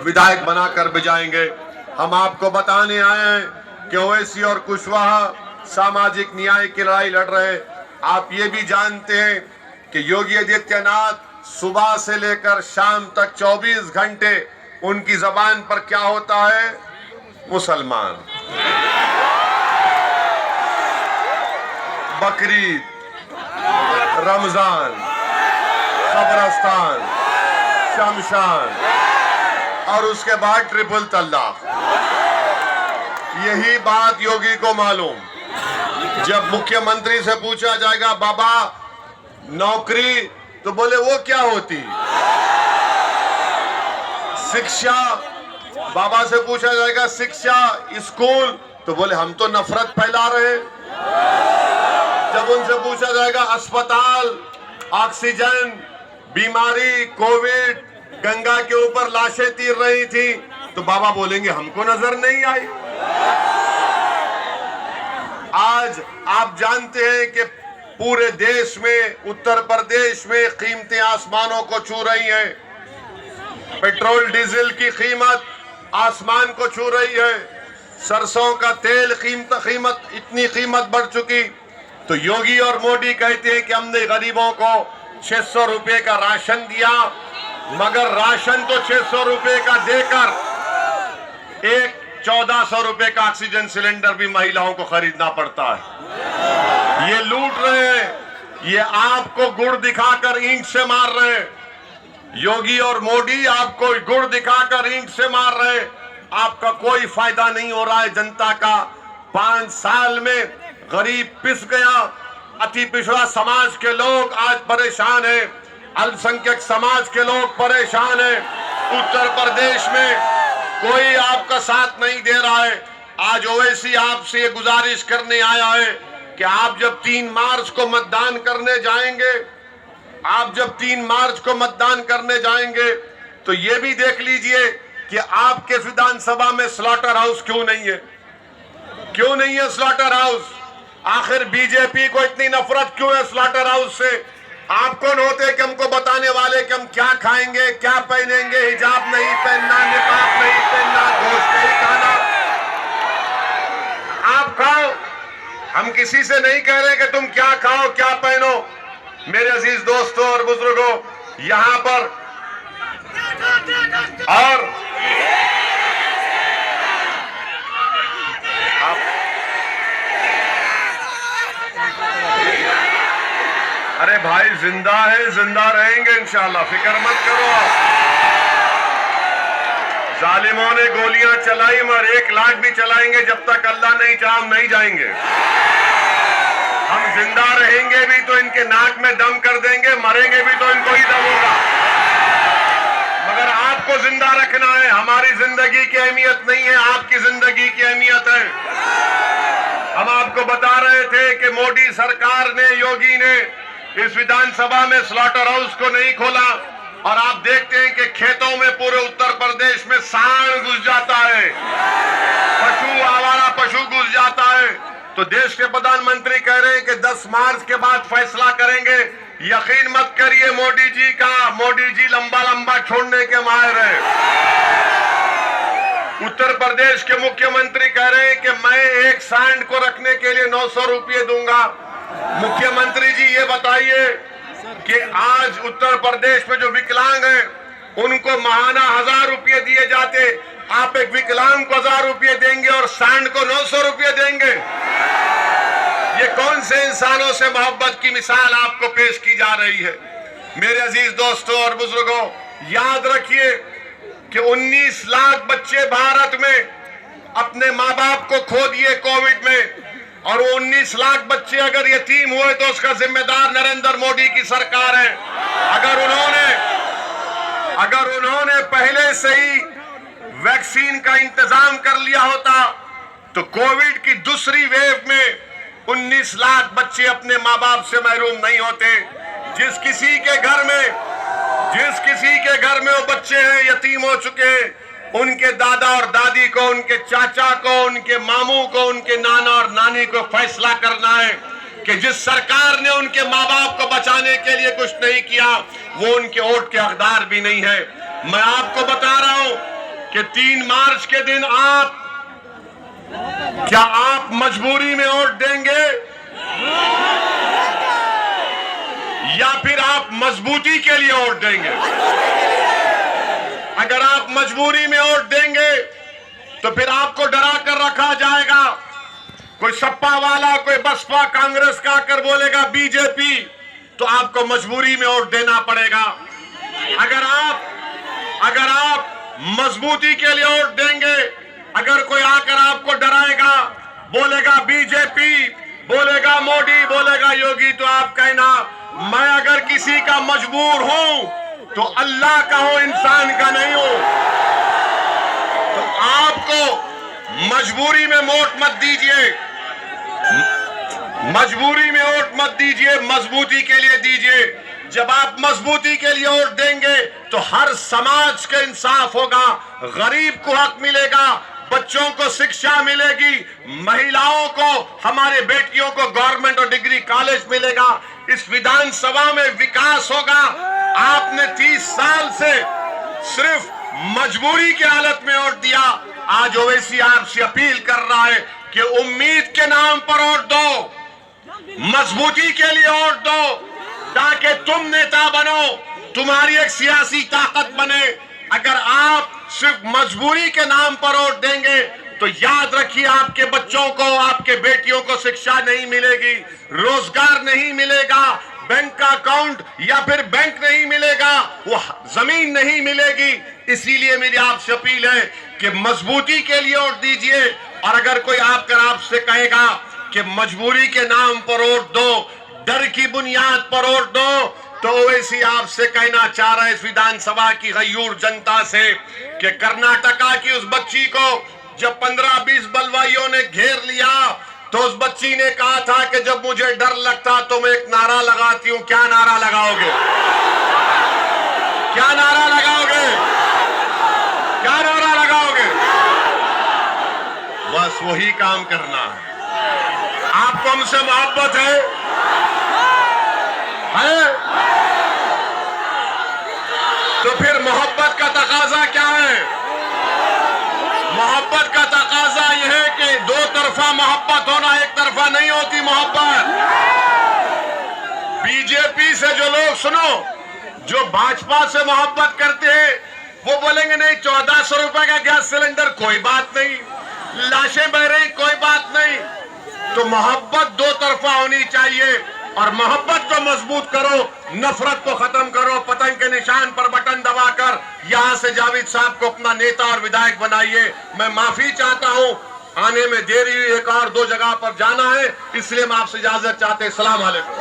विधायक बनाकर भिजाएंगे। हम आपको बताने आए हैं कि ओवैसी और कुशवाहा सामाजिक न्याय की लड़ाई लड़ रहे हैं। आप ये भी जानते हैं कि योगी आदित्यनाथ सुबह से लेकर शाम तक 24 घंटे उनकी जबान पर क्या होता है? मुसलमान, बकरीद, रमजान, कब्रस्तान, शमशान और उसके बाद ट्रिपल तलाक। यही बात योगी को मालूम। जब मुख्यमंत्री से पूछा जाएगा बाबा नौकरी, तो बोले वो क्या होती? शिक्षा, बाबा से पूछा जाएगा शिक्षा, स्कूल, तो बोले हम तो नफरत फैला रहे। जब उनसे पूछा जाएगा अस्पताल, ऑक्सीजन, बीमारी, कोविड, गंगा के ऊपर लाशें तीर रही थी, तो बाबा बोलेंगे हमको नजर नहीं आई। आज आप जानते हैं कि पूरे देश में, उत्तर प्रदेश में कीमतें आसमानों को छू रही हैं। पेट्रोल डीजल की कीमत आसमान को छू रही है। सरसों का तेल कीमत इतनी कीमत बढ़ चुकी। तो योगी और मोदी कहते हैं कि हमने गरीबों को 600 रुपए का राशन दिया, मगर राशन तो 600 रुपए का देकर एक 1400 रुपए का ऑक्सीजन सिलेंडर भी महिलाओं को खरीदना पड़ता है। ये लूट रहे हैं। ये आपको गुड़ दिखाकर ईंट से मार रहे हैं। योगी और मोदी आपको गुड़ दिखाकर ईंट से मार रहे हैं। आपका कोई फायदा नहीं हो रहा है जनता का। 5 साल में गरीब पिस गया। अति पिछड़ा समाज के लोग आज परेशान हैं। अल्पसंख्यक समाज के लोग परेशान हैं। उत्तर प्रदेश में कोई आपका साथ नहीं दे रहा है। आज ओवैसी आपसे ये गुजारिश करने आया है कि आप जब 3 मार्च को मतदान करने जाएंगे, तो ये भी देख लीजिए कि आपके विधानसभा में स्लॉटर हाउस क्यों नहीं है स्लॉटर हाउस? आखिर बीजेपी को इतनी नफरत क्यों है स्लॉटर हाउस से? आप कौन होते कि हमको बताने वाले कि हम क्या खाएंगे, क्या पहनेंगे? हिजाब नहीं पहनना, निकाब नहीं पहनना, गोश्त नहीं खाना। आप खाओ, हम किसी से नहीं कह रहे कि तुम क्या खाओ, क्या पहनो। मेरे अजीज दोस्तों और बुजुर्गों, यहां पर और अरे भाई जिंदा है, जिंदा रहेंगे इंशाल्लाह, फिक्र मत करो आप। जालिमों ने गोलियां चलाई मगर 1 लाख भी चलाएंगे, जब तक अल्लाह नहीं चाहे हम नहीं जाएंगे। हम जिंदा रहेंगे भी तो इनके नाक में दम कर देंगे, मरेंगे भी तो इनको ही दम होगा। मगर आपको जिंदा रखना है। हमारी जिंदगी की अहमियत नहीं है, आपकी जिंदगी की अहमियत है। हम आपको बता रहे थे कि मोदी सरकार ने, योगी ने इस विधानसभा में स्लॉटर हाउस को नहीं खोला, और आप देखते हैं कि खेतों में पूरे उत्तर प्रदेश में सांड घुस जाता है, आवारा पशु घुस जाता है। तो देश के प्रधानमंत्री कह रहे हैं कि 10 मार्च के बाद फैसला करेंगे। यकीन मत करिए मोदी जी का, मोदी जी लंबा लंबा छोड़ने के माहिर है। उत्तर प्रदेश के मुख्यमंत्री कह रहे हैं कि मैं एक सांड को रखने के लिए 900 रुपये दूंगा। मुख्यमंत्री जी ये बताइए कि आज उत्तर प्रदेश में जो विकलांग हैं उनको महाना 1000 रुपये दिए जाते, आप एक विकलांग को 1000 रुपये देंगे और सांड को 900 रुपये देंगे? ये कौन से इंसानों से मोहब्बत की मिसाल आपको पेश की जा रही है? मेरे अजीज दोस्तों और बुजुर्गों, याद रखिए कि 19 लाख बच्चे भारत में अपने माँ बाप को खो दिए कोविड में, और 19 लाख बच्चे अगर यतीम हुए तो उसका जिम्मेदार नरेंद्र मोदी की सरकार है। अगर उन्होंने पहले से ही वैक्सीन का इंतजाम कर लिया होता तो कोविड की दूसरी वेव में 19 लाख बच्चे अपने माँ बाप से महरूम नहीं होते। जिस किसी के घर में वो बच्चे हैं यतीम हो चुके हैं, उनके दादा और दादी को, उनके चाचा को, उनके मामू को, उनके नाना और नानी को फैसला करना है कि जिस सरकार ने उनके माँ बाप को बचाने के लिए कुछ नहीं किया वो उनके वोट के हकदार भी नहीं है। मैं आपको बता रहा हूं कि 3 मार्च के दिन क्या आप मजबूरी में वोट देंगे या फिर आप मजबूती के लिए वोट देंगे? अगर आप मजबूरी में वोट देंगे तो फिर आपको डरा कर रखा जाएगा। कोई सपा वाला, कोई बसपा कांग्रेस का आकर बोलेगा बीजेपी, तो आपको मजबूरी में वोट देना पड़ेगा। अगर आप मजबूती के लिए वोट देंगे, अगर कोई आकर आपको डराएगा, बोलेगा बीजेपी, बोलेगा मोदी, बोलेगा योगी, तो आप कहना मैं अगर किसी का मजबूर हूं तो अल्लाह का हूं, इंसान का नहीं हूं। तो आपको मजबूरी में वोट मत दीजिए, मजबूरी में वोट मत दीजिए, मजबूती के लिए दीजिए। जब आप मजबूती के लिए वोट देंगे तो हर समाज का इंसाफ होगा, गरीब को हक मिलेगा, बच्चों को शिक्षा मिलेगी, महिलाओं को, हमारे बेटियों को गवर्नमेंट और डिग्री कॉलेज मिलेगा, इस विधानसभा में विकास होगा। आपने 30 साल से सिर्फ मजबूरी की हालत में वोट दिया। आज ओवैसी आपसे अपील कर रहा है कि उम्मीद के नाम पर वोट दो, मजबूती के लिए वोट दो, ताकि तुम नेता बनो, तुम्हारी एक सियासी ताकत बने। अगर आप सिर्फ मजबूरी के नाम पर वोट देंगे तो याद रखिए आपके बच्चों को, आपके बेटियों को शिक्षा नहीं मिलेगी, रोजगार नहीं मिलेगा, बैंक का अकाउंट या फिर बैंक नहीं मिलेगा, वो जमीन नहीं मिलेगी। इसीलिए मेरी आपसे अपील है कि मजबूती के लिए वोट दीजिए। और अगर कोई आपसे कहेगा कि मजबूरी के नाम पर वोट दो, डर की बुनियाद पर वोट दो, तो ओवैसी आपसे कहना चाह रहा है इस विधानसभा की गयूर जनता से कि कर्नाटका की उस बच्ची को जब 15-20 बलवाइयों ने घेर लिया तो उस बच्ची ने कहा था कि जब मुझे डर लगता तो मैं एक नारा लगाती हूं। क्या नारा लगाओगे? क्या नारा लगाओगे? क्या नारा लगाओगे? बस वही काम करना है। आपको हमसे मोहब्बत है? तो फिर मोहब्बत का तकाजा क्या है? मोहब्बत का तकाजा यह है कि दो तरफा मोहब्बत होना, एक तरफा नहीं होती मोहब्बत। बीजेपी से जो लोग, सुनो, जो भाजपा से मोहब्बत करते हैं वो बोलेंगे नहीं 1400 रुपए का गैस सिलेंडर कोई बात नहीं, लाशें बह रही कोई बात नहीं। तो मोहब्बत दो तरफा होनी चाहिए और मोहब्बत को मजबूत करो, नफरत को खत्म करो। पतंग के निशान पर बटन दबाकर यहां से जावेद साहब को अपना नेता और विधायक बनाइए। मैं माफी चाहता हूं, आने में देरी हुई, एक और 2 जगह पर जाना है, इसलिए मैं आपसे इजाजत चाहते हैं। सलाम अलैकुम।